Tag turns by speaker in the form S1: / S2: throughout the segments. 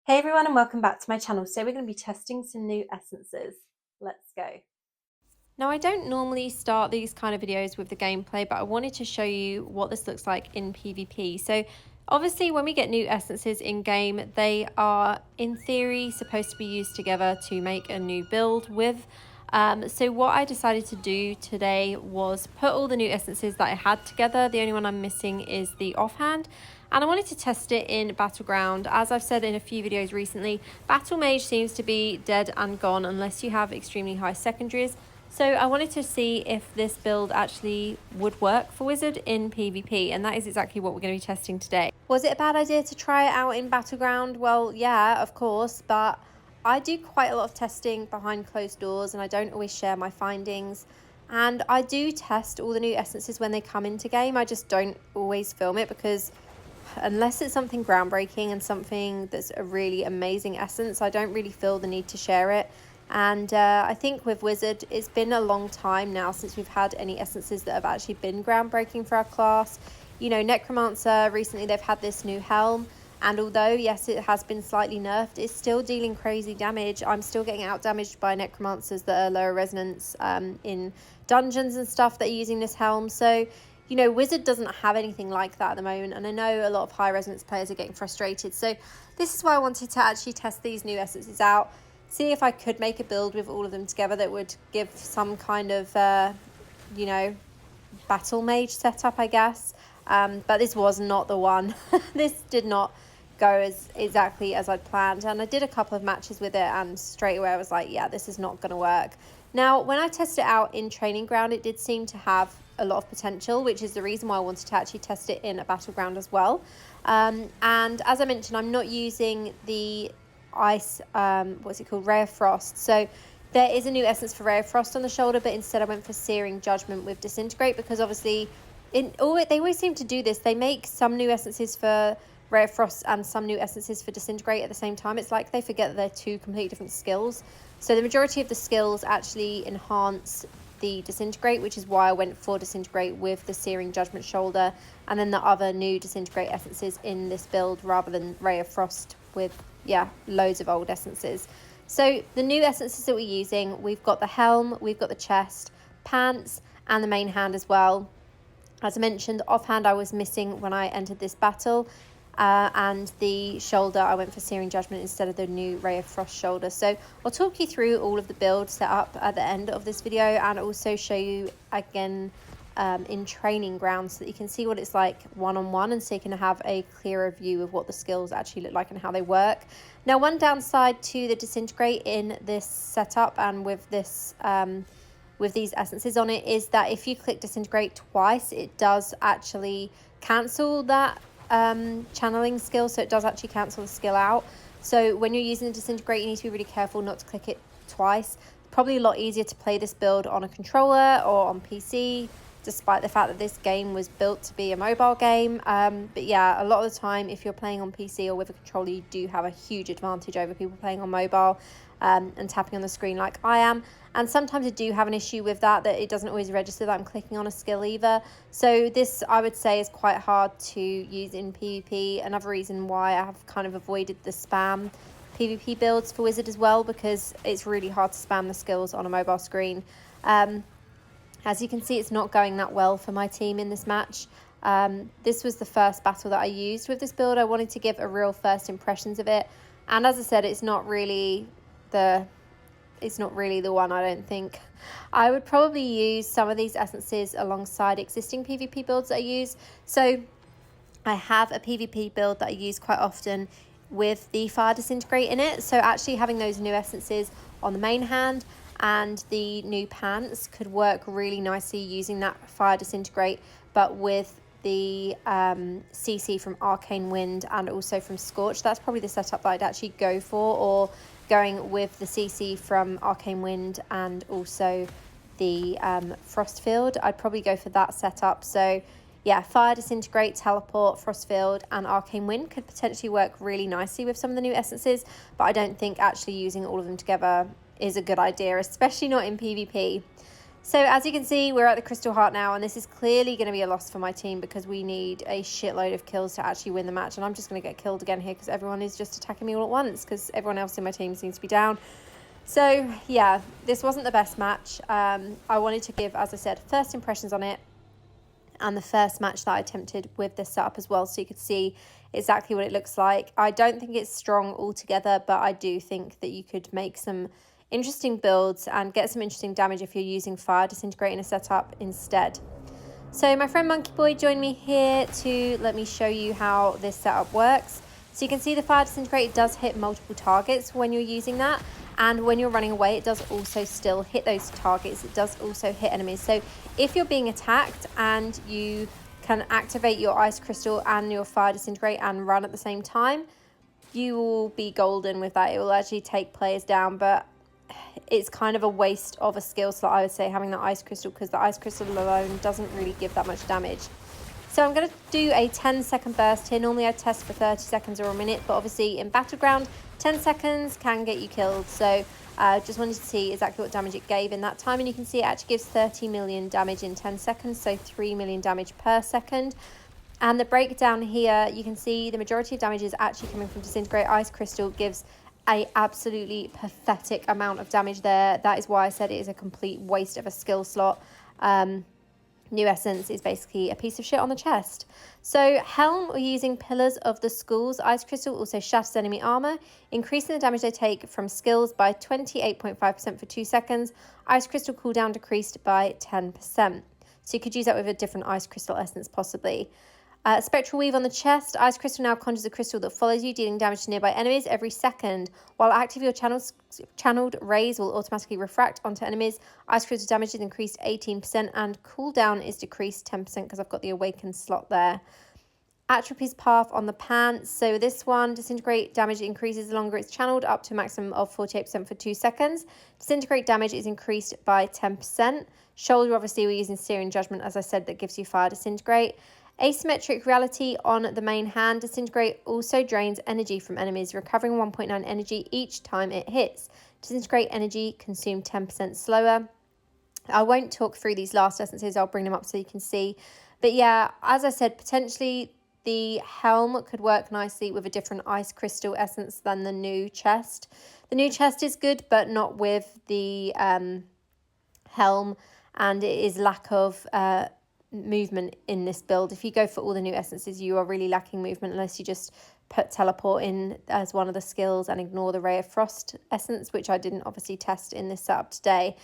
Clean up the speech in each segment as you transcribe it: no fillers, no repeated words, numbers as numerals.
S1: Hey everyone and welcome back to my channel. So we're going to be testing some new essences. Let's go. Now I don't normally start these kind of videos with the gameplay, but I wanted to show you what this looks like in PvP. So obviously when we get new essences in game, they are in theory supposed to be used together to make a new build with. So what I decided to do today was put all the new essences that I had together. The only one I'm missing is the offhand. And I wanted to test it in Battleground. As I've said in a few videos recently, Battle Mage seems to be dead and gone unless you have extremely high secondaries. So I wanted to see if this build actually would work for Wizard in PvP, and that is exactly what we're going to be testing today. Was it a bad idea to try it out in Battleground? Well, yeah, of course, but I do quite a lot of testing behind closed doors and I don't always share my findings. And I do test all the new essences when they come into game. I just don't always film it because unless it's something groundbreaking and something that's a really amazing essence, I don't really feel the need to share it. And I think with Wizard, it's been a long time now since we've had any essences that have actually been groundbreaking for our class. You know, Necromancer, recently they've had this new helm, and although yes it has been slightly nerfed, it's still dealing crazy damage. I'm still getting out damaged by Necromancers that are lower resonance in dungeons and stuff that are using this helm. So you know, Wizard doesn't have anything like that at the moment, and I know a lot of high resonance players are getting frustrated. So this is why I wanted to actually test these new essences out, see if I could make a build with all of them together that would give some kind of you know, battle mage setup, I guess. But this was not the one. This did not go as exactly as I'd planned, and I did a couple of matches with it and straight away I was like, yeah, this is not going to work. Now when I tested it out in training ground, it did seem to have a lot of potential, which is the reason why I wanted to actually test it in a battleground as well. And as I mentioned, I'm not using the ice what's it called, Ray of Frost. So there is a new essence for Ray of Frost on the shoulder, but instead I went for Searing Judgment with Disintegrate, because obviously they always seem to do this. They make some new essences for Ray of Frost and some new essences for Disintegrate at the same time. It's like they forget that they're two completely different skills. So the majority of the skills actually enhance the Disintegrate, which is why I went for Disintegrate with the Searing Judgment shoulder, and then the other new Disintegrate essences in this build rather than Ray of Frost with, yeah, loads of old essences. So the new essences that we're using, we've got the helm, we've got the chest, pants, and the main hand as well. As I mentioned, offhand I was missing when I entered this battle, and the shoulder I went for Searing Judgment instead of the new Ray of Frost shoulder. So I'll talk you through all of the build set up at the end of this video, and also show you again in training ground so that you can see what it's like one-on-one, and so you can have a clearer view of what the skills actually look like and how they work. Now one downside to the Disintegrate in this setup and with this with these essences on it is that if you click Disintegrate twice, it does actually cancel that channeling skill. So it does actually cancel the skill out. So when you're using the Disintegrate, you need to be really careful not to click it twice. Probably a lot easier to play this build on a controller or on PC, despite the fact that this game was built to be a mobile game. But yeah, a lot of the time if you're playing on PC or with a controller, you do have a huge advantage over people playing on mobile and tapping on the screen like I am. And sometimes I do have an issue with that it doesn't always register that I'm clicking on a skill either. So this, I would say, is quite hard to use in PvP. Another reason why I have kind of avoided the spam PvP builds for Wizard as well, because it's really hard to spam the skills on a mobile screen. As you can see, it's not going that well for my team in this match. This was the first battle that I used with this build. I wanted to give a real first impressions of it, and as I said, it's not really the one, I don't think. I would probably use some of these essences alongside existing PvP builds that I use. So I have a PvP build that I use quite often with the Fire Disintegrate in it. So actually having those new essences on the main hand and the new pants could work really nicely using that Fire Disintegrate, but with the CC from Arcane Wind and also from Scorch. That's probably the setup that I'd actually go for, or going with the CC from Arcane Wind and also the Frostfield. I'd probably go for that setup. So yeah, Fire Disintegrate, Teleport, Frostfield and Arcane Wind could potentially work really nicely with some of the new essences, but I don't think actually using all of them together is a good idea, especially not in PvP. So as you can see, we're at the Crystal Heart now, and this is clearly going to be a loss for my team because we need a shitload of kills to actually win the match. And I'm just going to get killed again here because everyone is just attacking me all at once because everyone else in my team seems to be down. So yeah, this wasn't the best match. I wanted to give, as I said, first impressions on it and the first match that I attempted with this setup as well, so you could see exactly what it looks like. I don't think it's strong altogether, but I do think that you could make some interesting builds and get some interesting damage if you're using Fire Disintegrate in a setup instead. So my friend Monkey Boy joined me here to let me show you how this setup works. So you can see the Fire Disintegrate does hit multiple targets when you're using that, and when you're running away it does also still hit those targets. It does also hit enemies. So if you're being attacked and you can activate your Ice Crystal and your Fire Disintegrate and run at the same time, you will be golden with that. It will actually take players down, but it's kind of a waste of a skill slot, I would say, having the Ice Crystal, because the Ice Crystal alone doesn't really give that much damage. So I'm going to do a 10-second burst here. Normally I test for 30 seconds or a minute, but obviously in Battleground 10 seconds can get you killed. So just wanted to see exactly what damage it gave in that time, and you can see it actually gives 30 million damage in 10 seconds, so 3 million damage per second. And the breakdown here, you can see the majority of damage is actually coming from Disintegrate. Ice Crystal gives a absolutely pathetic amount of damage there. That is why I said it is a complete waste of a skill slot. New Essence is basically a piece of shit on the chest. So Helm, we're using Pillars of the Schools. Ice Crystal also shatters enemy armor, increasing the damage they take from skills by 28.5% for 2 seconds. Ice Crystal cooldown decreased by 10%. So you could use that with a different Ice Crystal essence possibly. Spectral Weave on the chest. Ice Crystal now conjures a crystal that follows you, dealing damage to nearby enemies every second. While active, your channeled rays will automatically refract onto enemies. Ice Crystal damage is increased 18% and cooldown is decreased 10% because I've got the Awakened slot there. Atrophy's Path on the pants. So this one, Disintegrate damage increases the longer it's channeled, up to a maximum of 48% for 2 seconds. Disintegrate damage is increased by 10%. Shoulder, obviously, we're using Searing Judgment, as I said, that gives you Fire Disintegrate. Asymmetric Reality on the main hand. Disintegrate also drains energy from enemies, recovering 1.9 energy each time it hits. Disintegrate energy consumed 10% slower. I won't talk through these last essences, I'll bring them up so you can see. But yeah, as I said, potentially the Helm could work nicely with a different Ice Crystal essence than the new chest. The new chest is good, but not with the Helm, and it is lack of movement in this build. If you go for all the new essences, you are really lacking movement unless you just put Teleport in as one of the skills and ignore the Ray of Frost essence, which I didn't obviously test in this setup today.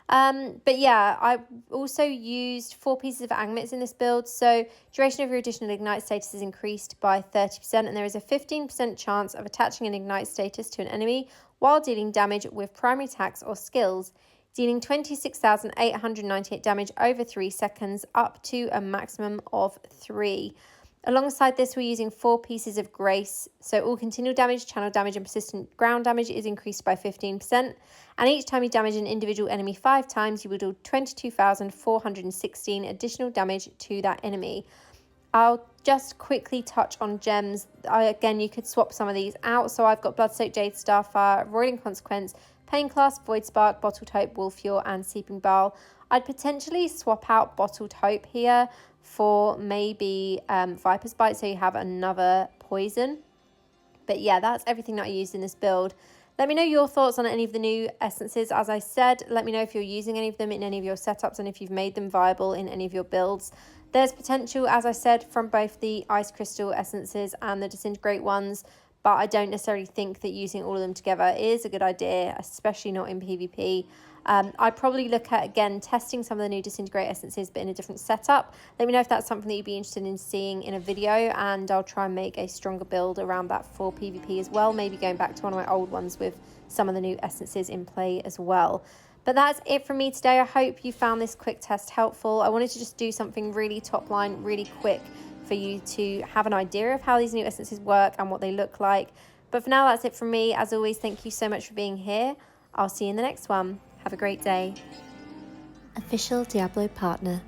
S1: But yeah, I also used 4 pieces of Agnmits in this build, so duration of your additional Ignite status is increased by 30%, and there is a 15% chance of attaching an Ignite status to an enemy while dealing damage with primary attacks or skills, dealing 26,898 damage over 3 seconds, up to a maximum of 3. Alongside this, we're using 4 pieces of Grace. So all continual damage, channel damage, and persistent ground damage is increased by 15%. And each time you damage an individual enemy 5 times, you will do 22,416 additional damage to that enemy. I'll just quickly touch on gems. Again, you could swap some of these out. So I've got Bloodsoaked Jade, Starfire, Roiling Consequence, Pain Class, Void Spark, Bottled Hope, Wolf Fuel, and Seeping Bile. I'd potentially swap out Bottled Hope here for maybe Viper's Bite, so you have another poison. But yeah, that's everything that I used in this build. Let me know your thoughts on any of the new essences. As I said, let me know if you're using any of them in any of your setups and if you've made them viable in any of your builds. There's potential, as I said, from both the Ice Crystal essences and the Disintegrate ones, but I don't necessarily think that using all of them together is a good idea, especially not in PvP. I'd probably look at, again, testing some of the new Disintegrate essences, but in a different setup. Let me know if that's something that you'd be interested in seeing in a video, and I'll try and make a stronger build around that for PvP as well, maybe going back to one of my old ones with some of the new essences in play as well. But that's it from me today. I hope you found this quick test helpful. I wanted to just do something really top line, really quick, for you to have an idea of how these new essences work and what they look like. But for now, that's it from me. As always, thank you so much for being here. I'll see you in the next one. Have a great day. Official Diablo partner.